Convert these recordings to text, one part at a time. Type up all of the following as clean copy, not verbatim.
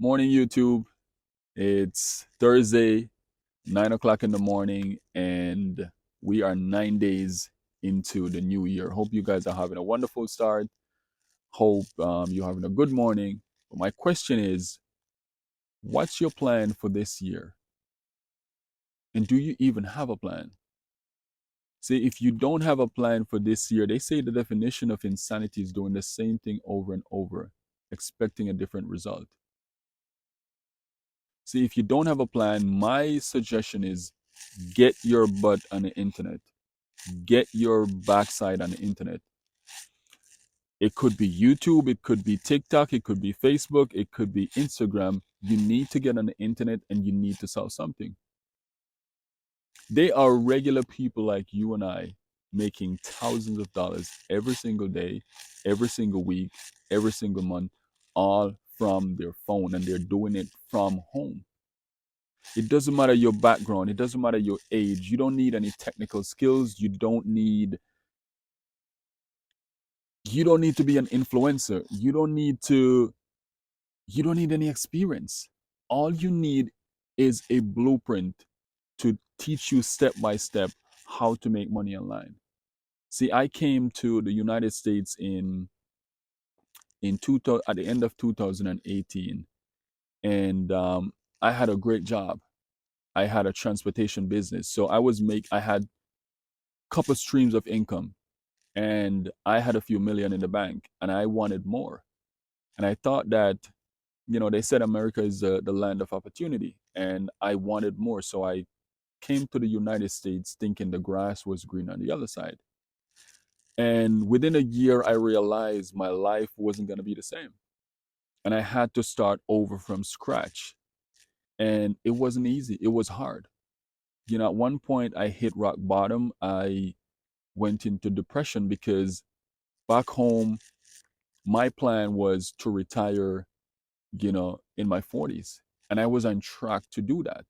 Morning, YouTube. It's Thursday, 9 o'clock in the morning, and we are 9 days into the new year. Hope you guys are having a wonderful start. Hope you're having a good morning. But my question is, what's your plan for this year? And do you even have a plan? See, if you don't have a plan for this year, they say the definition of insanity is doing the same thing over and over, expecting a different result. See, if you don't have a plan, my suggestion is get your butt on the internet. Get your backside on the internet. It could be YouTube, it could be TikTok, it could be Facebook, it could be Instagram. You need to get on the internet and you need to sell something. They are regular people like you and I making thousands of dollars every single day, every single week, every single month, all from their phone, and they're doing it from home. It doesn't matter your background, it doesn't matter your age. You don't need any technical skills. You don't need to be an influencer. You don't need any experience. All you need is a blueprint to teach you step by step how to make money online. See, I came to the United States at the end of 2018, and I had a great job. I had a transportation business, so I had a couple streams of income, and I had a few million in the bank, and I wanted more. And I thought that, they said America is the land of opportunity, and I wanted more. So I came to the United States thinking the grass was green on the other side. And within a year, I realized my life wasn't going to be the same. And I had to start over from scratch. And it wasn't easy, it was hard. At one point, I hit rock bottom. I went into depression because back home, my plan was to retire, in my 40s. And I was on track to do that.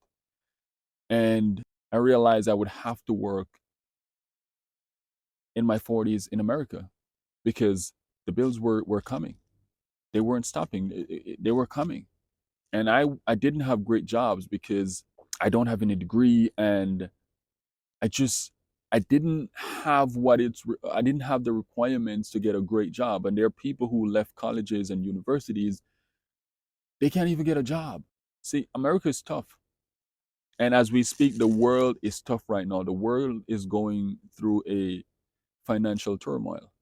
And I realized I would have to work in my 40s in America because the bills were coming. They weren't stopping. They were coming. And I didn't have great jobs because I don't have any degree, and I just I didn't have I didn't have the requirements to get a great job. And there are people who left colleges and universities, they can't even get a job. See, America is tough. And as we speak, the world is tough right now. The world is going through a financial turmoil.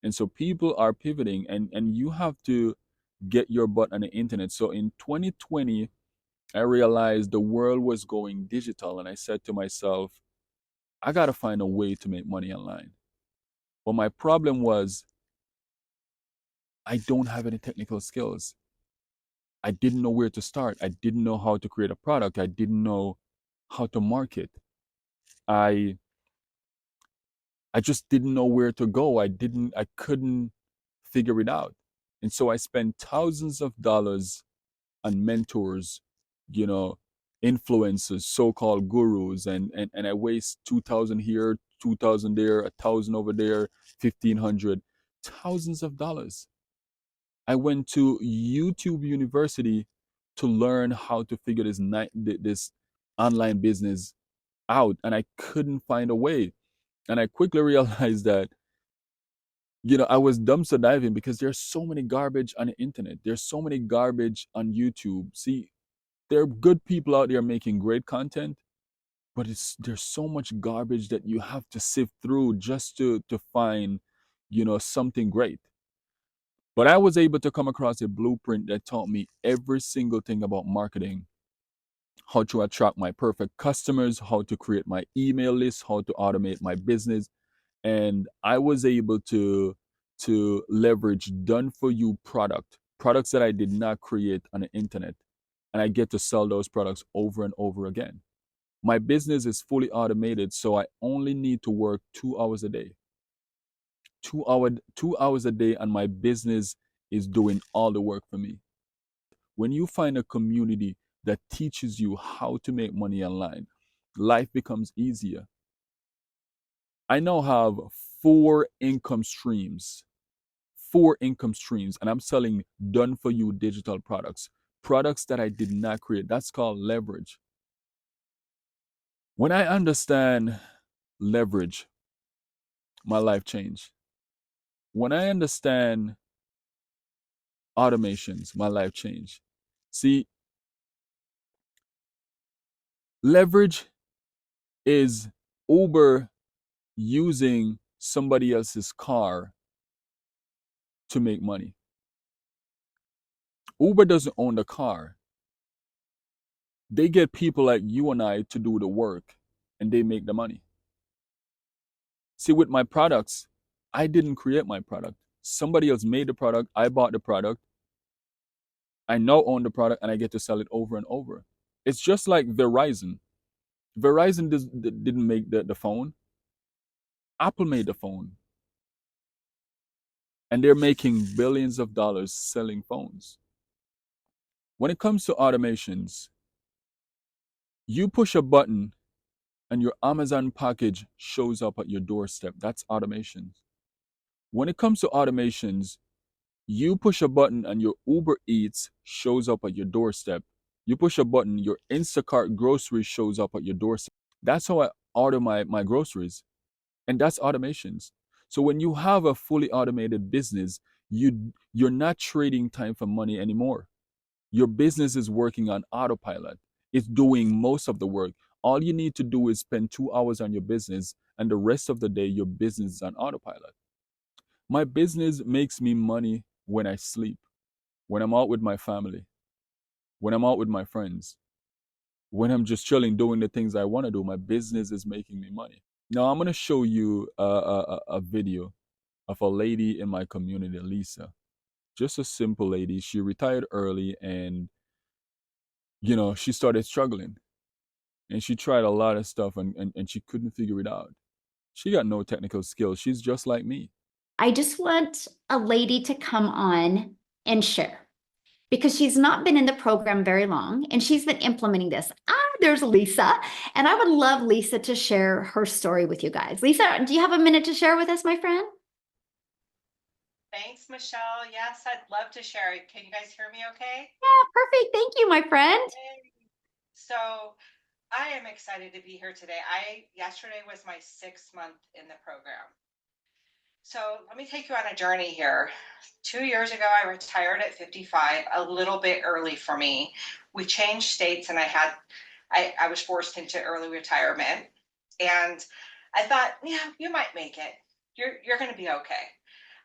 And so people are pivoting, and you have to get your butt on the internet. So in 2020, I realized the world was going digital, and I said to myself, I got to find a way to make money online. But my problem was I don't have any technical skills. I didn't know where to start. I didn't know how to create a product. I didn't know how to market. I I just didn't know where to go. I couldn't figure it out. And so I spent thousands of dollars on mentors, you know, influencers, so-called gurus, and I waste 2,000 here, 2,000 there, 1,000 over there, 1,500, thousands of dollars. I went to YouTube University to learn how to figure this online business out, and I couldn't find a way. And I quickly realized that, I was dumpster diving because there's so many garbage on the internet. There's so many garbage on YouTube. See, there are good people out there making great content, but there's so much garbage that you have to sift through just to find, something great. But I was able to come across a blueprint that taught me every single thing about marketing, how to attract my perfect customers, how to create my email list, how to automate my business. And I was able to leverage done for you products that I did not create on the internet, and I get to sell those products over and over again. My business is fully automated, so I only need to work 2 hours a day. 2 hours a day, and my business is doing all the work for me. When you find a community that teaches you how to make money online, life becomes easier. I now have four income streams, and I'm selling done for you digital products. products that I did not create. That's called leverage. When I understand leverage, my life changed. When I understand automations, my life changed. See, leverage is Uber using somebody else's car to make money. Uber doesn't own the car. They get people like you and I to do the work, and they make the money. See, with my products, I didn't create my product. Somebody else made the product. I bought the product. I now own the product, and I get to sell it over and over. It's just like Verizon. Verizon didn't make the phone. Apple made the phone. And they're making billions of dollars selling phones. When it comes to automations, you push a button and your Amazon package shows up at your doorstep. That's automations. When it comes to automations, you push a button and your Uber Eats shows up at your doorstep. You push a button, your Instacart groceries shows up at your doorstep. That's how I order my groceries. And that's automations. So when you have a fully automated business, you're not trading time for money anymore. Your business is working on autopilot. It's doing most of the work. All you need to do is spend 2 hours on your business, and the rest of the day, your business is on autopilot. My business makes me money when I sleep, when I'm out with my family, when I'm out with my friends, when I'm just chilling, doing the things I want to do. My business is making me money. Now, I'm going to show you a video of a lady in my community, Lisa. Just a simple lady. She retired early, and she started struggling, and she tried a lot of stuff, and she couldn't figure it out. She got no technical skills. She's just like me. I just want a lady to come on and share because she's not been in the program very long and she's been implementing this. There's Lisa. And I would love Lisa to share her story with you guys. Lisa, do you have a minute to share with us, my friend? Thanks, Michelle. Yes, I'd love to share it. Can you guys hear me okay? Yeah, perfect. Thank you, my friend. Yay. So I am excited to be here today. Yesterday was my 6th month in the program. So let me take you on a journey here. 2 years ago, I retired at 55, a little bit early for me. We changed states and I was forced into early retirement. And I thought, yeah, you might make it. You're going to be okay.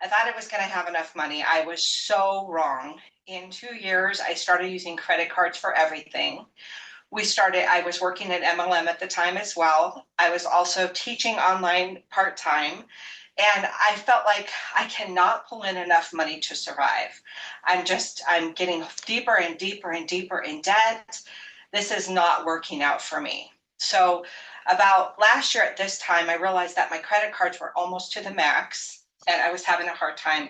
I thought I was going to have enough money. I was so wrong. In 2 years, I started using credit cards for everything. I was working at MLM at the time as well. I was also teaching online part-time. And I felt like I cannot pull in enough money to survive. I'm getting deeper and deeper and deeper in debt. This is not working out for me. So about last year at this time, I realized that my credit cards were almost to the max and I was having a hard time.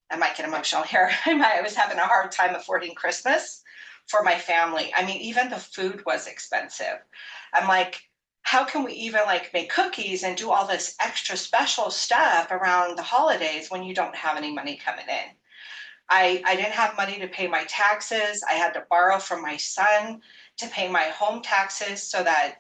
I might get emotional here. I was having a hard time affording Christmas for my family. I mean, even the food was expensive. I'm like, how can we even make cookies and do all this extra special stuff around the holidays when you don't have any money coming in? I didn't have money to pay my taxes. I had to borrow from my son to pay my home taxes so that,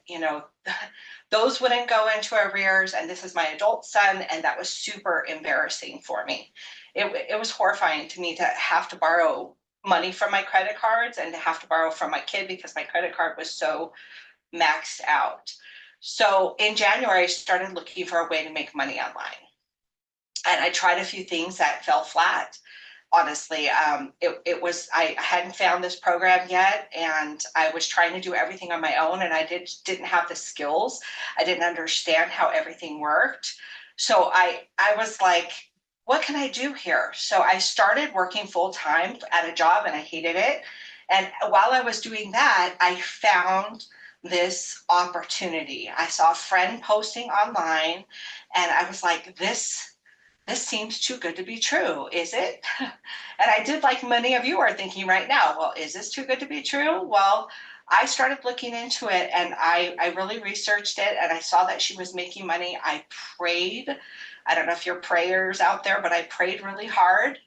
those wouldn't go into arrears. And this is my adult son. And that was super embarrassing for me. It was horrifying to me to have to borrow money from my credit cards and to have to borrow from my kid because my credit card was so maxed out. So in January, I started looking for a way to make money online. And I tried a few things that fell flat. Honestly, I hadn't found this program yet, and I was trying to do everything on my own, and I didn't have the skills. I didn't understand how everything worked. So I was like, what can I do here? So I started working full time at a job, and I hated it. And while I was doing that, I found this opportunity. I saw a friend posting online, and I was like, this seems too good to be true, is it? And I did like many of you are thinking right now, well, is this too good to be true? Well, I started looking into it and I really researched it and I saw that she was making money. I prayed. I don't know if you're prayers out there, but I prayed really hard.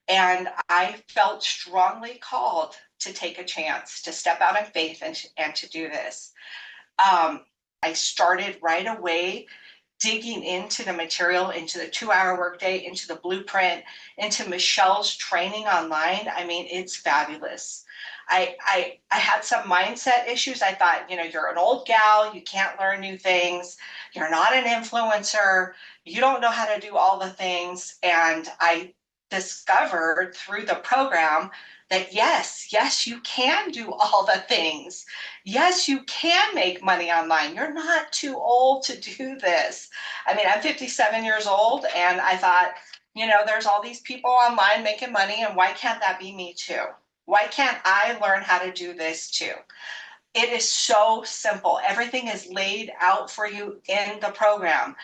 And I felt strongly called to take a chance, to step out in faith and to do this. I started right away digging into the material, into the 2-hour workday, into the blueprint, into Michelle's training online. I mean, it's fabulous. I had some mindset issues. I thought, you're an old gal, you can't learn new things, you're not an influencer, you don't know how to do all the things. And I discovered through the program that yes, you can do all the things. Yes, you can make money online. You're not too old to do this. I mean, I'm 57 years old, and I thought, there's all these people online making money, and why can't that be me too? Why can't I learn how to do this too? It is so simple. Everything is laid out for you in the program.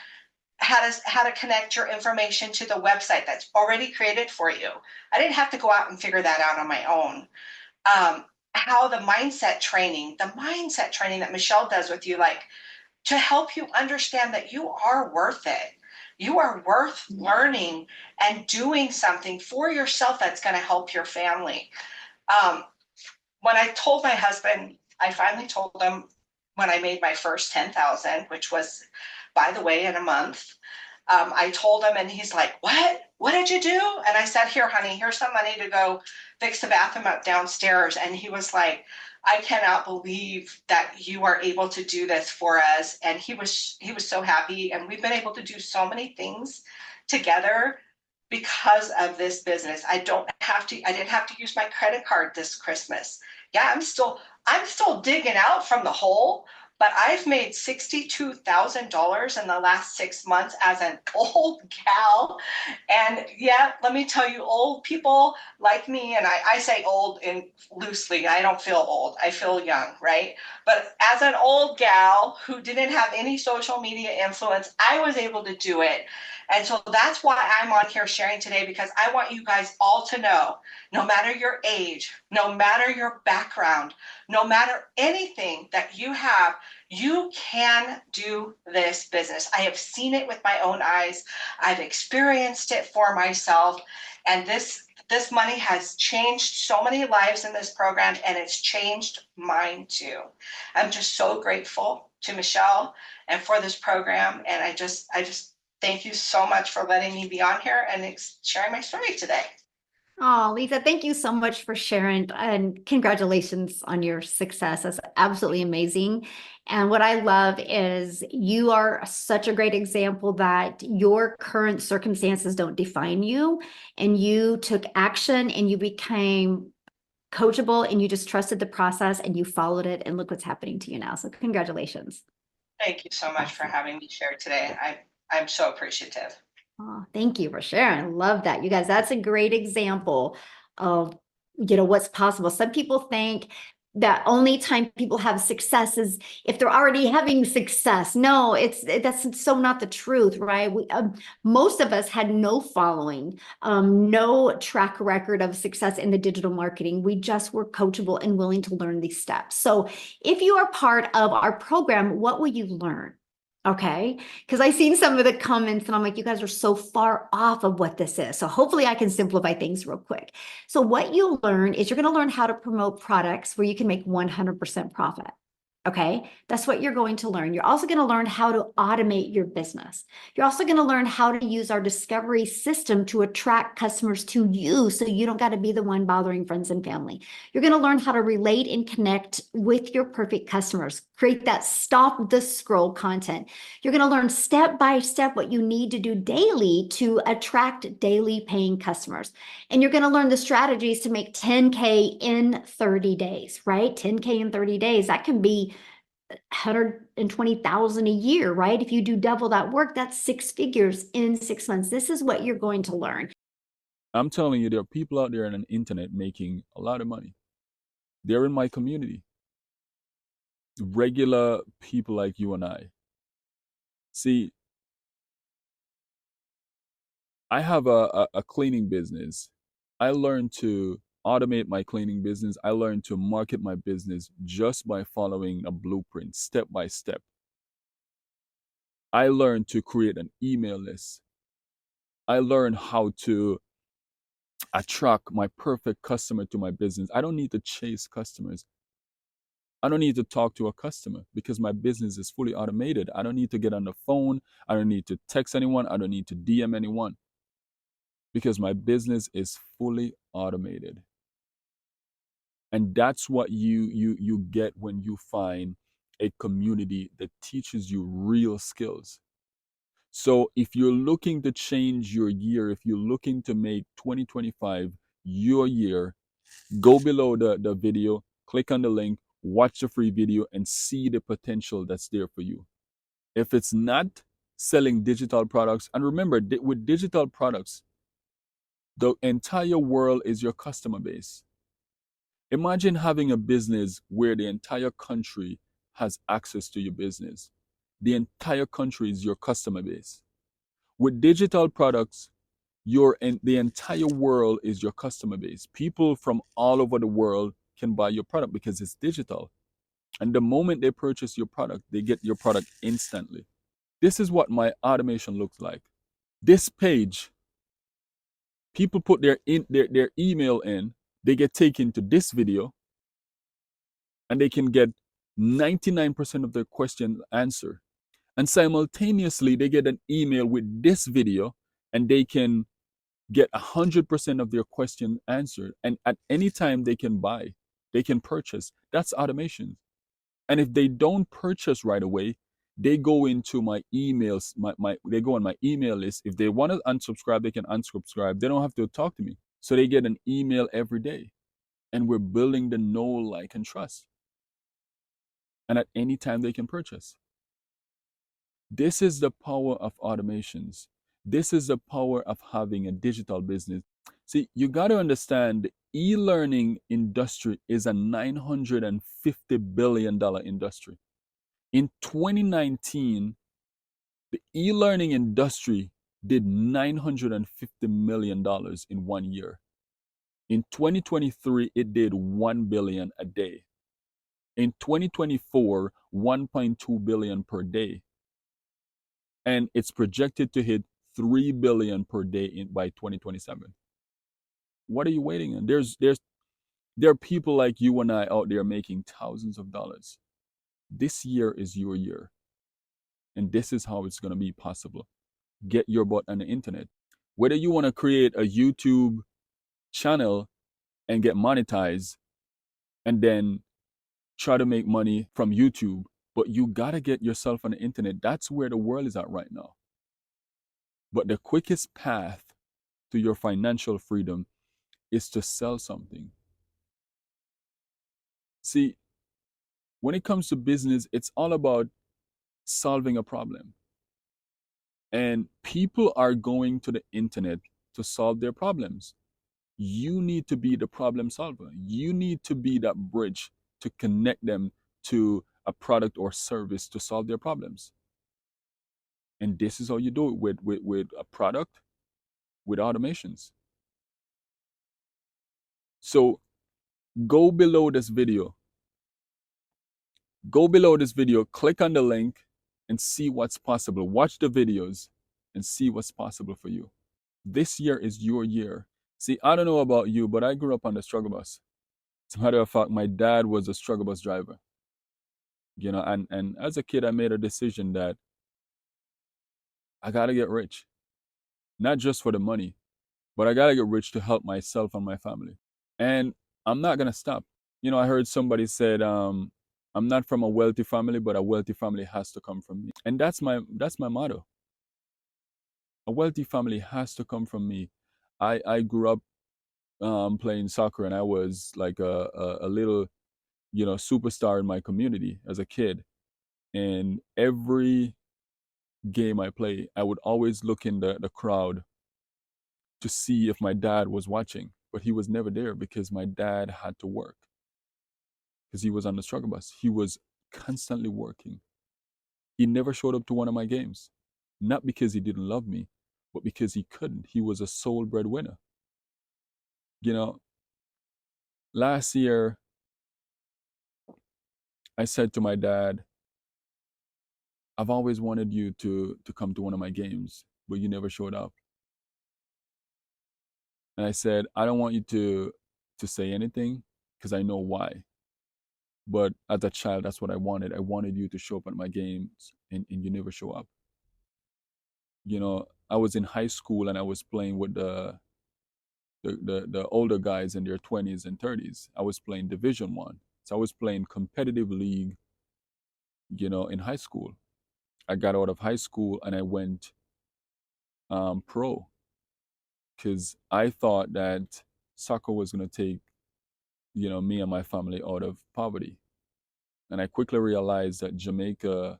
How to connect your information to the website that's already created for you. I didn't have to go out and figure that out on my own. How the mindset training that Michelle does with you, like to help you understand that you are worth it. You are worth learning and doing something for yourself that's going to help your family. When I told my husband, I finally told him when I made my first 10,000, which was, by the way, in a month. I told him, and he's like, "What? What did you do?" And I said, "Here, honey, here's some money to go fix the bathroom up downstairs." And he was like, "I cannot believe that you are able to do this for us." And he was so happy. And we've been able to do so many things together because of this business. I didn't have to use my credit card this Christmas. Yeah, I'm still digging out from the hole, but I've made $62,000 in the last 6 months as an old gal. And yeah, let me tell you, old people like me, and I say old in loosely, I don't feel old, I feel young, right? But as an old gal who didn't have any social media influence, I was able to do it. And so that's why I'm on here sharing today, because I want you guys all to know, no matter your age, no matter your background, no matter anything that you have, you can do this business. I have seen it with my own eyes. I've experienced it for myself. And this money has changed so many lives in this program, and it's changed mine too. I'm just so grateful to Michelle and for this program. And I just thank you so much for letting me be on here and sharing my story today. Oh, Lisa, thank you so much for sharing, and congratulations on your success. That's absolutely amazing. And what I love is you are such a great example that your current circumstances don't define you, and you took action and you became coachable and you just trusted the process and you followed it, and look what's happening to you now. So congratulations. Thank you so much for having me share today. I'm so appreciative. Oh, thank you for sharing. Love that. You guys, that's a great example of, what's possible. Some people think that only time people have success is if they're already having success. No, that's so not the truth, right? Most of us had no following, no track record of success in the digital marketing. We just were coachable and willing to learn these steps. So if you are part of our program, what will you learn? Okay, because I've seen some of the comments and I'm like, you guys are so far off of what this is. So hopefully I can simplify things real quick. So what you learn is you're going to learn how to promote products where you can make 100% profit. Okay, that's what you're going to learn. You're also going to learn how to automate your business. You're also going to learn how to use our discovery system to attract customers to you so you don't got to be the one bothering friends and family. You're going to learn how to relate and connect with your perfect customers, create that stop the scroll content. You're going to learn step by step what you need to do daily to attract daily paying customers. And you're going to learn the strategies to make 10K in 30 days, right? 10K in 30 days, that can be 120,000 a year, right? If you do double that work, that's 6 figures in 6 months. This is what you're going to learn. I'm telling you, there are people out there on the internet making a lot of money. They're in my community. Regular people like you and I. See, I have a cleaning business. I learned to automate my cleaning business. I learned to market my business just by following a blueprint, step by step. I learned to create an email list. I learned how to attract my perfect customer to my business. I don't need to chase customers. I don't need to talk to a customer because my business is fully automated. I don't need to get on the phone. I don't need to text anyone. I don't need to DM anyone because my business is fully automated. And that's what you get when you find a community that teaches you real skills. So if you're looking to change your year, if you're looking to make 2025 your year, go below the video, click on the link, watch the free video, and see the potential that's there for you. If it's not selling digital products, and remember, with digital products, the entire world is your customer base. Imagine having a business where the entire country has access to your business. The entire country is your customer base. With digital products, the entire world is your customer base. People from all over the world can buy your product because it's digital. And the moment they purchase your product, they get your product instantly. This is what my automation looks like. This page, people put their email in, they get taken to this video, and they can get 99% of their question answered. And simultaneously, they get an email with this video, and they can get 100% of their question answered. And at any time they can buy, they can purchase. That's automation. And if they don't purchase right away, they go into my emails, they go on my email list. If they want to unsubscribe, they can unsubscribe. They don't have to talk to me. So they get an email every day. And we're building the know, like, and trust. And at any time they can purchase. This is the power of automations. This is the power of having a digital business. See, you got to understand the e-learning industry is a $950 billion industry. In 2019, the e-learning industry did $950 million in 1 year. In 2023, it did $1 billion a day. In 2024, $1.2 billion per day. And it's projected to hit $3 billion per day by 2027. What are you waiting on? There are people like you and I out there making thousands of dollars. This year is your year. And this is how it's going to be possible. Get your butt on the internet. Whether you want to create a YouTube channel and get monetized and then try to make money from YouTube, but you got to get yourself on the internet. That's where the world is at right now. But the quickest path to your financial freedom is to sell something. See, when it comes to business, it's all about solving a problem. And people are going to the internet to solve their problems. You need to be the problem solver. You need to be that bridge to connect them to a product or service to solve their problems. And this is how you do it with a product, with automations. So go below this video. Go below this video, click on the link, and see what's possible. Watch the videos and see what's possible for you. This year is your year. See, I don't know about you, but I grew up on the struggle bus. As a matter of fact, my dad was a struggle bus driver. You know, and as a kid, I made a decision that I gotta get rich. Not just for the money, but I gotta get rich to help myself and my family. And I'm not gonna stop. You know, I heard somebody said, I'm not from a wealthy family, but a wealthy family has to come from me. And that's my motto. A wealthy family has to come from me. I grew up playing soccer, and I was like a little, you know, superstar in my community as a kid. And every game I play, I would always look in the crowd to see if my dad was watching, but he was never there because my dad had to work because he was on the struggle bus. He was constantly working. He never showed up to one of my games, not because he didn't love me, but because he couldn't. He was a sole breadwinner. You know, last year, I said to my dad, I've always wanted you to come to one of my games, but you never showed up. And I said, I don't want you to say anything because I know why. But as a child, that's what I wanted. I wanted you to show up at my games, and you never show up. You know, I was in high school and I was playing with the older guys in their 20s and 30s. I was playing Division 1. So I was playing competitive league, you know, in high school. I got out of high school and I went pro because I thought that soccer was going to take, you know, me and my family out of poverty. And I quickly realized that Jamaica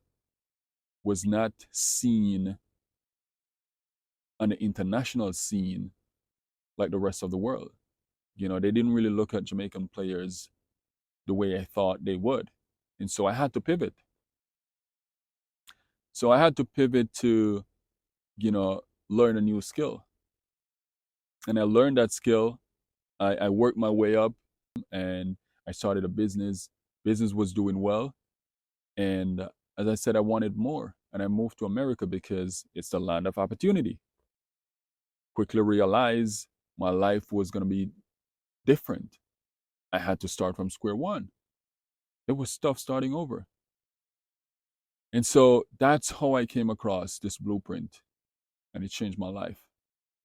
was not seen on the international scene like the rest of the world. You know, they didn't really look at Jamaican players the way I thought they would. And so I had to pivot. So I had to pivot to, you know, learn a new skill. And I learned that skill. I worked my way up and I started a business. Business was doing well. And as I said, I wanted more. And I moved to America because it's the land of opportunity. Quickly realized my life was going to be different. I had to start from square one. It was tough starting over. And so that's how I came across this blueprint. And it changed my life.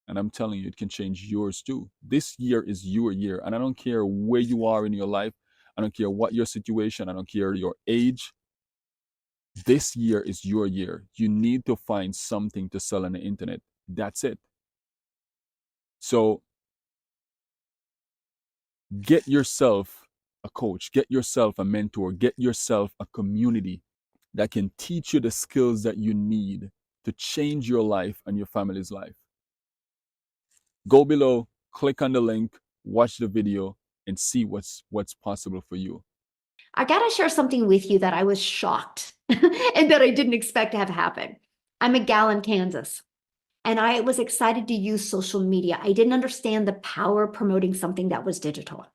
And I'm telling you, it can change yours too. This year is your year. And I don't care where you are in your life. I don't care what your situation. I don't care your age. This year is your year. You need to find something to sell on the internet. That's it. So get yourself a coach, get yourself a mentor, get yourself a community that can teach you the skills that you need to change your life and your family's life. Go below, click on the link, watch the video, and see what's possible for you. I got to share something with you that I was shocked and that I didn't expect to have happen. I'm a gal in Kansas, and I was excited to use social media. I didn't understand the power of promoting something that was digital.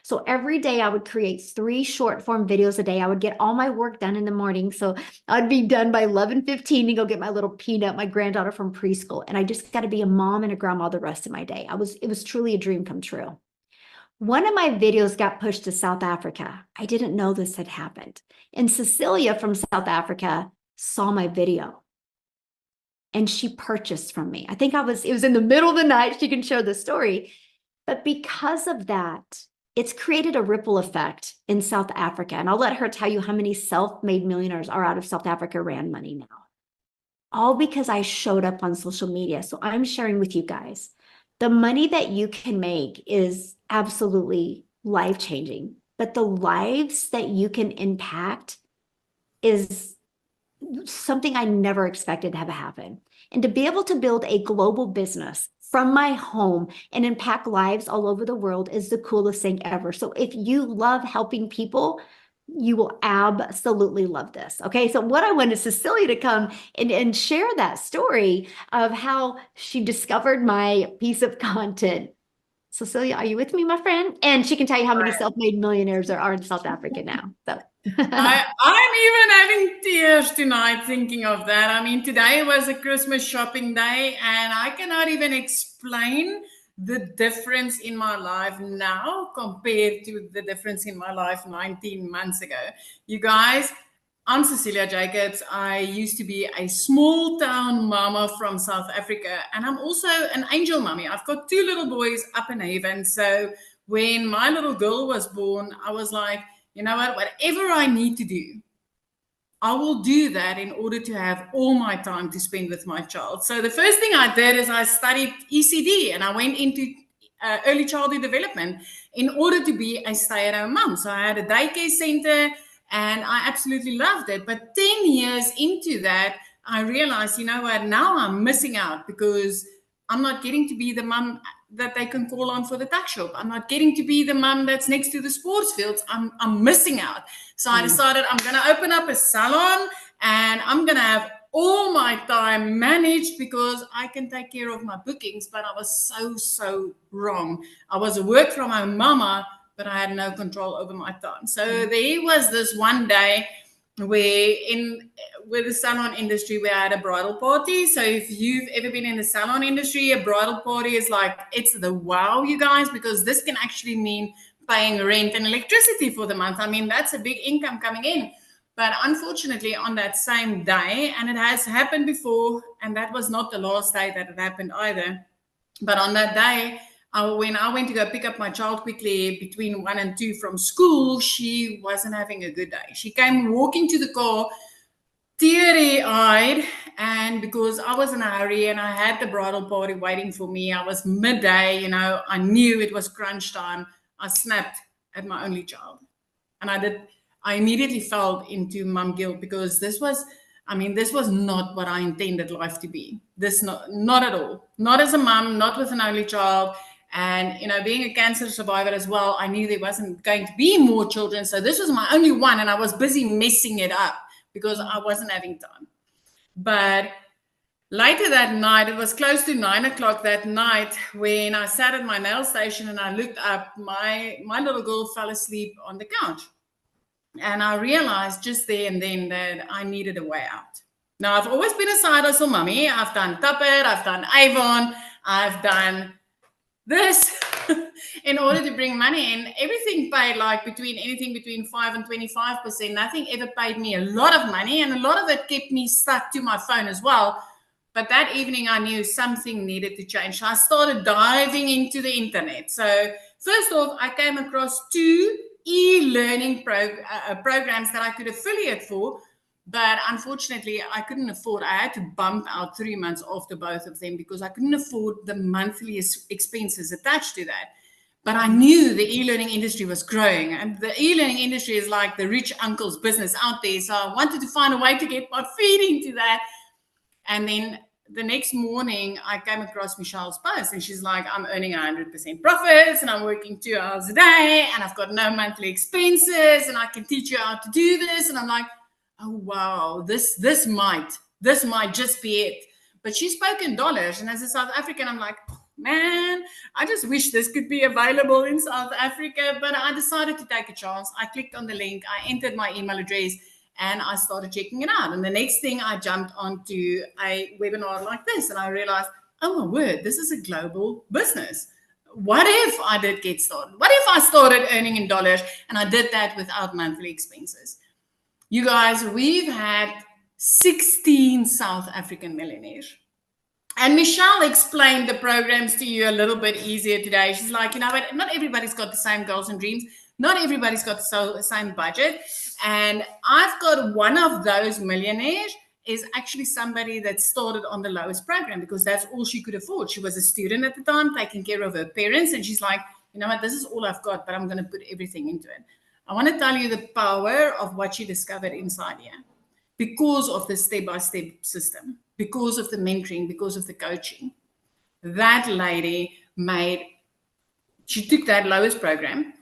So every day I would create 3 short form videos a day. I would get all my work done in the morning. So I'd be done by 11:15 to go get my little Peanut, my granddaughter from preschool. And I just got to be a mom and a grandma the rest of my day. It was truly a dream come true. One of my videos got pushed to South Africa. I didn't know this had happened. And Cecilia from South Africa saw my video and she purchased from me. I think it was in the middle of the night. She can share the story. But because of that, it's created a ripple effect in South Africa. And I'll let her tell you how many self-made millionaires are out of South Africa ran money now. All because I showed up on social media. So I'm sharing with you guys. The money that you can make is absolutely life-changing, but the lives that you can impact is something I never expected to have happen. And to be able to build a global business from my home and impact lives all over the world is the coolest thing ever. So if you love helping people, you will absolutely love this. Okay, so what I wanted Cecilia to come and share that story of how she discovered my piece of content. Cecilia, are you with me, my friend? And she can tell you how many self-made millionaires there are in South Africa now. So I'm even having tears tonight thinking of that. I mean, today was a Christmas shopping day, and I cannot even explain the difference in my life now compared to the difference in my life 19 months ago. You guys, I'm Cecilia Jacobs. I used to be a small town mama from South Africa, and I'm also an angel mommy. I've got 2 little boys up in Haven. So when my little girl was born, I was like, you know what, whatever I need to do, I will do that in order to have all my time to spend with my child. So the first thing I did is I studied ECD and I went into early childhood development in order to be a stay-at-home mom. So I had a daycare center and I absolutely loved it. But 10 years into that, I realized, you know what, now I'm missing out because I'm not getting to be the mom that they can call on for the tuck shop. I'm not getting to be the mom that's next to the sports fields. I'm missing out. So I decided I'm going to open up a salon and I'm going to have all my time managed because I can take care of my bookings. But I was so wrong. I was a work from home mama, but I had no control over my time. So there was this one day with the salon industry, we had a bridal party. So if you've ever been in the salon industry, a bridal party is like, it's the wow, you guys, because this can actually mean paying rent and electricity for the month. I mean, that's a big income coming in. But unfortunately, on that same day, and it has happened before, and that was not the last day that it happened either. But on that day, when I went to go pick up my child quickly between 1 and 2 from school, she wasn't having a good day. She came walking to the car, teary-eyed, and because I was in a hurry and I had the bridal party waiting for me, I was midday, I knew it was crunch time. I snapped at my only child. And I immediately fell into mum guilt, because this was not what I intended life to be. Not at all. Not as a mum, not with an only child. And, being a cancer survivor as well, I knew there wasn't going to be more children. So this was my only one, and I was busy messing it up because I wasn't having time. But later that night, it was close to 9 o'clock that night, when I sat at my nail station and I looked up, my little girl fell asleep on the couch. And I realized just there and then that I needed a way out. Now, I've always been a side hustle mummy. I've done Tuppet, I've done Avon, I've done this in order to bring money in. Everything paid like anything between 5 and 25%. Nothing ever paid me a lot of money, and a lot of it kept me stuck to my phone as well. But that evening I knew something needed to change. So I started diving into the internet. So first off, I came across 2 e-learning programs that I could affiliate for. But unfortunately, I couldn't afford. I had to bump out 3 months after both of them because I couldn't afford the monthly expenses attached to that. But I knew the e-learning industry was growing, and the e-learning industry is like the rich uncle's business out there. So I wanted to find a way to get my feet into that. And then the next morning, I came across Michelle's post, and she's like, I'm earning 100% profits, and I'm working 2 hours a day, and I've got no monthly expenses, and I can teach you how to do this. And I'm like, oh wow, this might just be it. But she spoke in dollars, and as a South African, I'm like, man, I just wish this could be available in South Africa. But I decided to take a chance. I clicked on the link, I entered my email address, and I started checking it out. And the next thing, I jumped onto a webinar like this, and I realized, oh my word, this is a global business. What if I did get started? What if I started earning in dollars, and I did that without monthly expenses? You guys, we've had 16 South African millionaires. And Michelle explained the programs to you a little bit easier today. She's like, but not everybody's got the same goals and dreams. Not everybody's got the same budget. And I've got one of those millionaires is actually somebody that started on the lowest program because that's all she could afford. She was a student at the time, taking care of her parents. And she's like, this is all I've got, but I'm going to put everything into it. I want to tell you the power of what she discovered inside here because of the step-by-step system, because of the mentoring, because of the coaching. That lady she took that lowest program.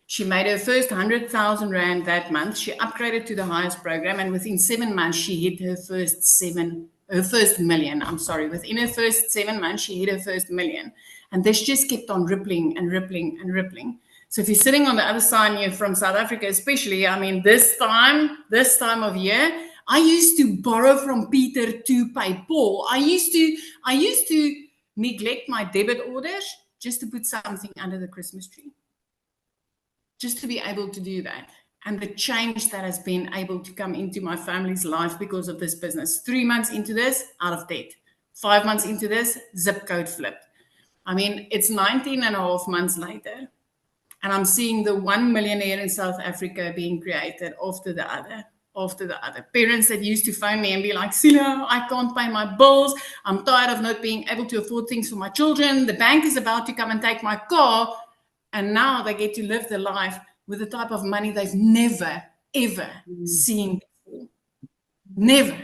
She made her first 100,000 Rand that month. She upgraded to the highest program, and within 7 months, she hit her first million. Within her first 7 months, she hit her first million. And this just kept on rippling and rippling and rippling. So if you're sitting on the other side, you're from South Africa, especially, this time of year, I used to borrow from Peter to pay Paul. I used to neglect my debit orders just to put something under the Christmas tree, just to be able to do that. And the change that has been able to come into my family's life because of this business. 3 months into this, out of debt. 5 months into this, zip code flipped. It's 19 and a half months later. And I'm seeing the 1 millionaire in South Africa being created after the other. Parents that used to phone me and be like, Sila, I can't pay my bills. I'm tired of not being able to afford things for my children. The bank is about to come and take my car. And now they get to live their life with the type of money they've never, ever seen before. Never.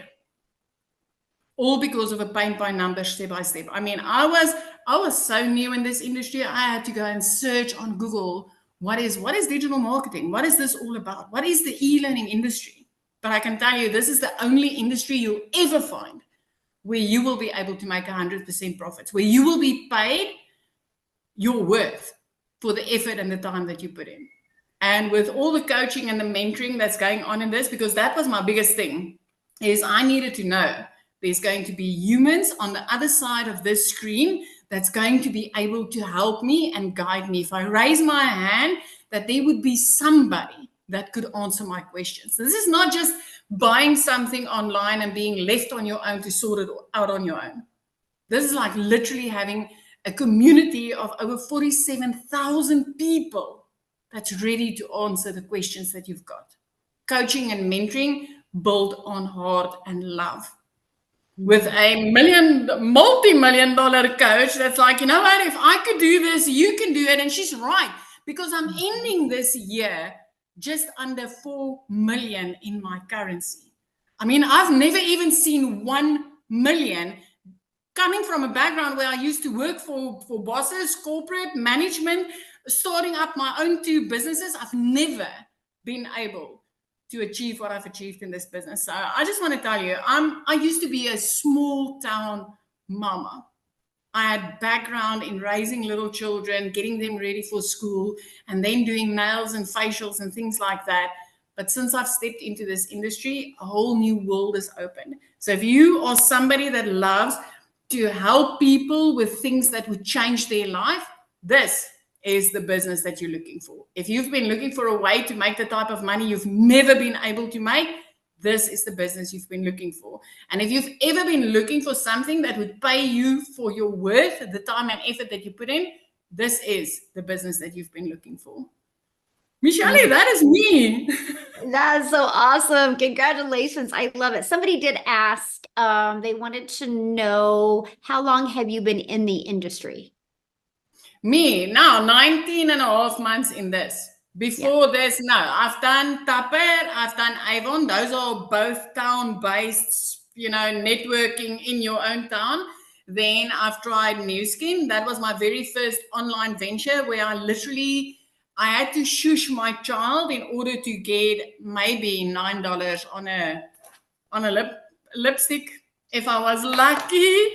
All because of a paint by number, step by step. I was so new in this industry. I had to go and search on Google, what is digital marketing? What is this all about? What is the e-learning industry? But I can tell you, this is the only industry you'll ever find where you will be able to make 100% profits, where you will be paid your worth for the effort and the time that you put in. And with all the coaching and the mentoring that's going on in this, because that was my biggest thing, is I needed to know there's going to be humans on the other side of this screen that's going to be able to help me and guide me. If I raise my hand, that there would be somebody that could answer my questions. This is not just buying something online and being left on your own to sort it out on your own. This is like literally having a community of over 47,000 people that's ready to answer the questions that you've got. Coaching and mentoring built on heart and love. With a multi-million dollar coach that's like, you know what, if I could do this, you can do it. And she's right, because I'm ending this year just under 4 million in my currency. I mean, I've never even seen 1 million. Coming from a background where I used to work for bosses, corporate management, starting up my own 2 businesses, I've never been able to achieve what I've achieved in this business. So I just want to tell you, I used to be a small town mama. I had background in raising little children, getting them ready for school, and then doing nails and facials and things like that. But since I've stepped into this industry, a whole new world is open. So if you are somebody that loves to help people with things that would change their life, this is the business that you're looking for. If you've been looking for a way to make the type of money you've never been able to make, this is the business you've been looking for. And if you've ever been looking for something that would pay you for your worth, the time and effort that you put in, this is the business that you've been looking for. Michelle, that is me. That's so awesome. Congratulations. I love it. Somebody did ask, they wanted to know, how long have you been in the industry? Me, now 19 and a half months in this. Before this, no, I've done Tupper, I've done Avon. Those are both town-based, networking in your own town. Then I've tried Nu Skin. That was my very first online venture where I had to shush my child in order to get maybe $9 on a lipstick if I was lucky.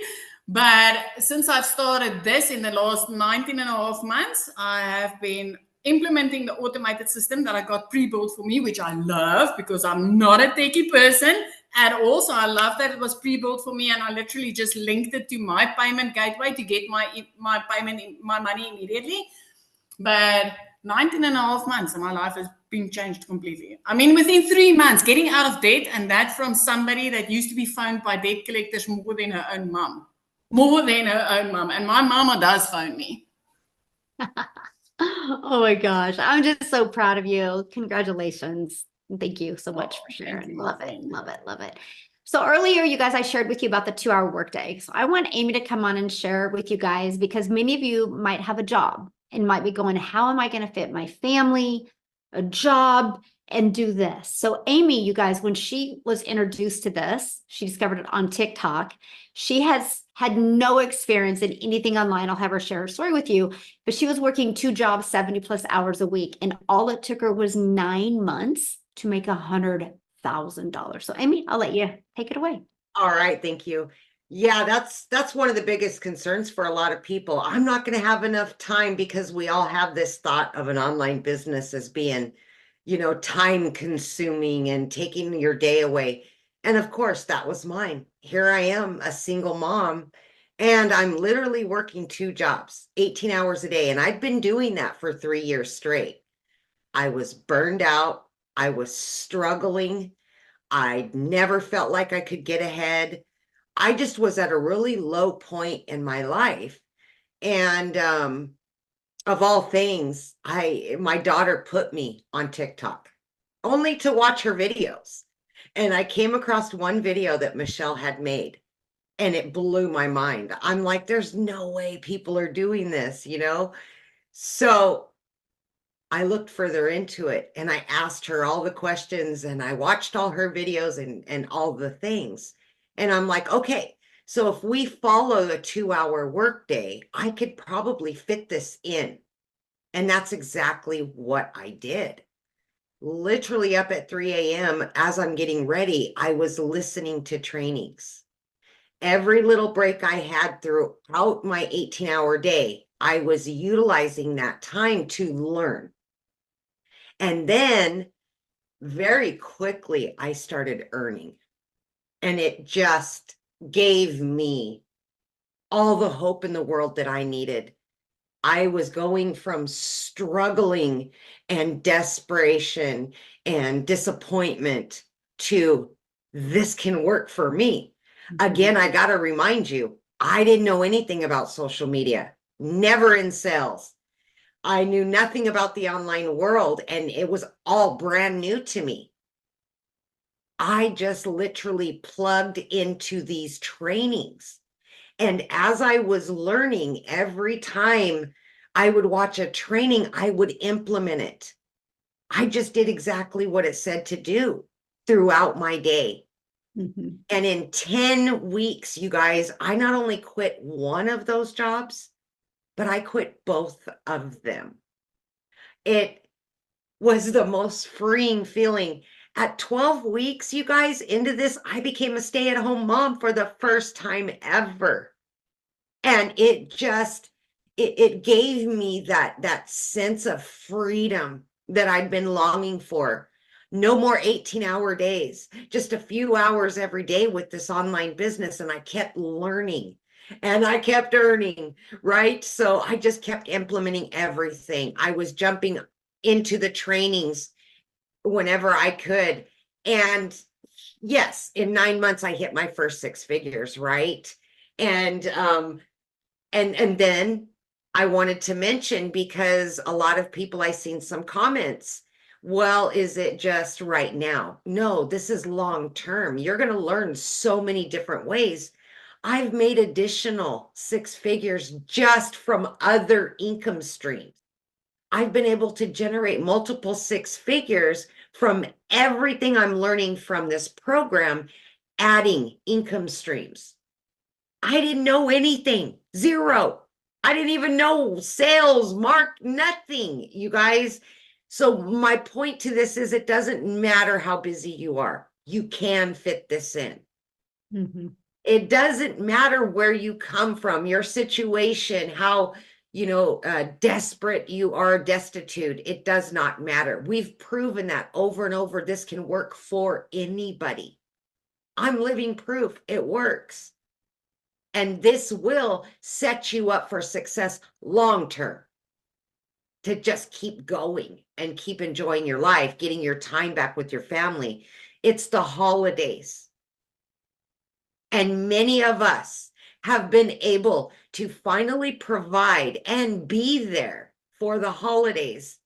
But since I've started this in the last 19 and a half months, I have been implementing the automated system that I got pre-built for me, which I love because I'm not a techie person at all. So I love that it was pre-built for me, and I literally just linked it to my payment gateway to get my money immediately. But 19 and a half months and my life has been changed completely. I mean, within 3 months, getting out of debt, and that from somebody that used to be phoned by debt collectors more than her own mom. And my mama does phone me. Oh my gosh. I'm just so proud of you. Congratulations. Thank you so much for sharing. Love it. Love it. Love it. So earlier, you guys, I shared with you about the 2-hour workday. So I want Amy to come on and share with you guys, because many of you might have a job and might be going, how am I going to fit my family, a job, and do this? So Amy, you guys, when she was introduced to this, she discovered it on TikTok. She has had no experience in anything online. I'll have her share her story with you, but she was working 2 jobs, 70+ hours a week. And all it took her was 9 months to make $100,000. So Amy, I'll let you take it away. All right. Thank you. Yeah, that's one of the biggest concerns for a lot of people. I'm not going to have enough time, because we all have this thought of an online business as being, time consuming and taking your day away. And of course, that was mine. Here I am, a single mom, and I'm literally working 2 jobs, 18 hours a day. And I'd been doing that for 3 years straight. I was burned out. I was struggling. I never felt like I could get ahead. I just was at a really low point in my life. And of all things, my daughter put me on TikTok only to watch her videos. And I came across one video that Michelle had made, and it blew my mind. I'm like, there's no way people are doing this, So I looked further into it, and I asked her all the questions, and I watched all her videos and all the things. And I'm like, okay, so if we follow a 2-hour workday, I could probably fit this in. And that's exactly what I did. Literally up at 3 a.m. as I'm getting ready, I was listening to trainings. Every little break I had throughout my 18-hour day, I was utilizing that time to learn. And then very quickly, I started earning. And it just gave me all the hope in the world that I needed. I was going from struggling and desperation and disappointment to this can work for me. Again, I got to remind you, I didn't know anything about social media, never in sales. I knew nothing about the online world, and it was all brand new to me. I just literally plugged into these trainings. And as I was learning, every time I would watch a training, I would implement it. I just did exactly what it said to do throughout my day. Mhm. And in 10 weeks, you guys, I not only quit one of those jobs, but I quit both of them. It was the most freeing feeling. At 12 weeks, you guys, into this, I became a stay-at-home mom for the first time ever. And it just, it gave me that sense of freedom that I'd been longing for. No more 18-hour days, just a few hours every day with this online business. And I kept learning and I kept earning, right? So I just kept implementing everything. I was jumping into the trainings whenever I could. And yes, in 9 months, I hit my first 6 figures, right? And and then I wanted to mention, because a lot of people, I seen some comments, well, is it just right now? No, this is long term. You're going to learn so many different ways. I've made additional 6 figures just from other income streams. I've been able to generate multiple 6 figures from everything I'm learning from this program, adding income streams. I didn't know anything, zero. I didn't even know sales, nothing, you guys. So my point to this is, it doesn't matter how busy you are. You can fit this in. Mhm. It doesn't matter where you come from, your situation, how, desperate you are, destitute. It does not matter. We've proven that over and over. This can work for anybody. I'm living proof it works. And this will set you up for success long term, to just keep going and keep enjoying your life, getting your time back with your family. It's the holidays. And many of us have been able to finally provide and be there for the holidays